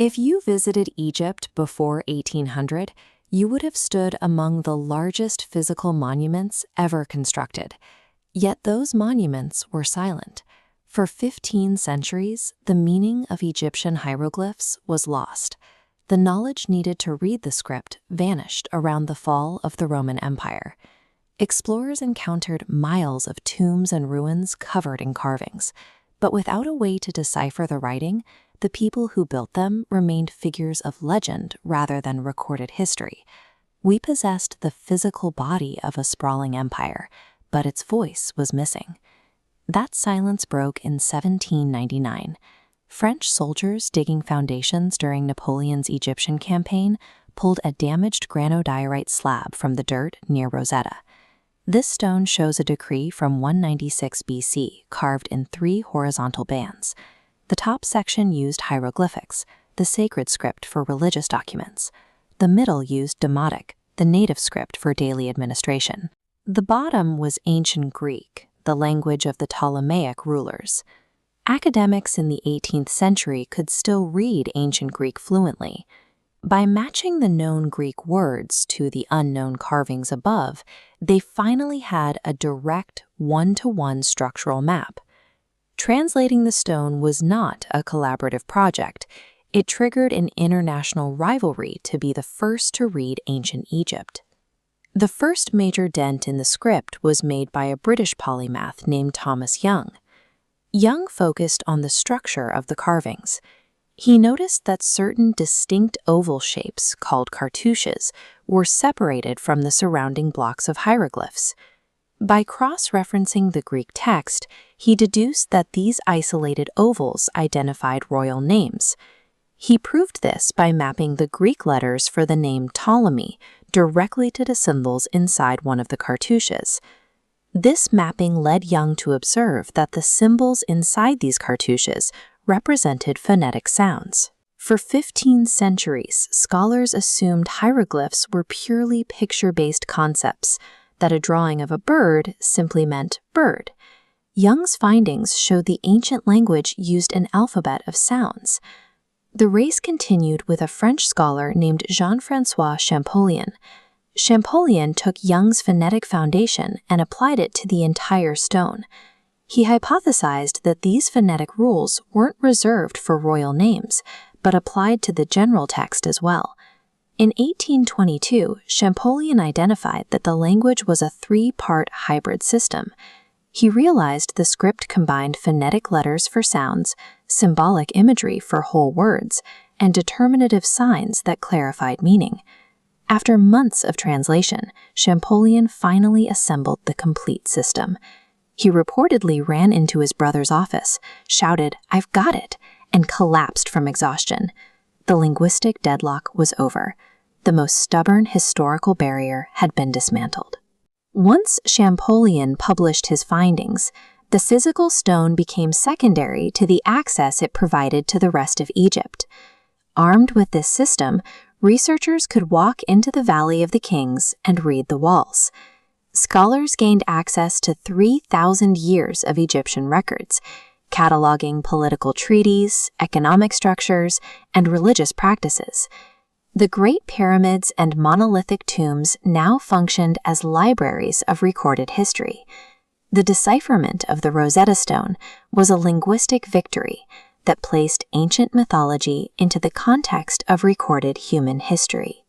If you visited Egypt before 1800, you would have stood among the largest physical monuments ever constructed. Yet those monuments were silent. For 15 centuries, the meaning of Egyptian hieroglyphs was lost. The knowledge needed to read the script vanished around the fall of the Roman Empire. Explorers encountered miles of tombs and ruins covered in carvings, but without a way to decipher the writing, the people who built them remained figures of legend rather than recorded history. We possessed the physical body of a sprawling empire, but its voice was missing. That silence broke in 1799. French soldiers digging foundations during Napoleon's Egyptian campaign pulled a damaged granodiorite slab from the dirt near Rosetta. This stone shows a decree from 196 BC carved in 3 horizontal bands. The top section used hieroglyphics, the sacred script for religious documents. The middle used Demotic, the native script for daily administration. The bottom was ancient Greek, the language of the Ptolemaic rulers. Academics in the 18th century could still read ancient Greek fluently. By matching the known Greek words to the unknown carvings above, they finally had a direct one-to-one structural map. Translating the stone was not a collaborative project. It triggered an international rivalry to be the first to read ancient Egypt. The first major dent in the script was made by a British polymath named Thomas Young. Young focused on the structure of the carvings. He noticed that certain distinct oval shapes, called cartouches, were separated from the surrounding blocks of hieroglyphs. By cross-referencing the Greek text, he deduced that these isolated ovals identified royal names. He proved this by mapping the Greek letters for the name Ptolemy directly to the symbols inside one of the cartouches. This mapping led Young to observe that the symbols inside these cartouches represented phonetic sounds. For 15 centuries, scholars assumed hieroglyphs were purely picture-based concepts, that a drawing of a bird simply meant bird. Young's findings showed the ancient language used an alphabet of sounds. The race continued with a French scholar named Jean-François Champollion. Champollion took Young's phonetic foundation and applied it to the entire stone. He hypothesized that these phonetic rules weren't reserved for royal names, but applied to the general text as well. In 1822, Champollion identified that the language was a 3-part hybrid system. He realized the script combined phonetic letters for sounds, symbolic imagery for whole words, and determinative signs that clarified meaning. After months of translation, Champollion finally assembled the complete system. He reportedly ran into his brother's office, shouted, "I've got it," and collapsed from exhaustion. The linguistic deadlock was over. The most stubborn historical barrier had been dismantled. Once Champollion published his findings, the physical stone became secondary to the access it provided to the rest of Egypt. Armed with this system, researchers could walk into the Valley of the Kings and read the walls. Scholars gained access to 3,000 years of Egyptian records, cataloging political treaties, economic structures, and religious practices. The Great Pyramids and monolithic tombs now functioned as libraries of recorded history. The decipherment of the Rosetta Stone was a linguistic victory that placed ancient mythology into the context of recorded human history.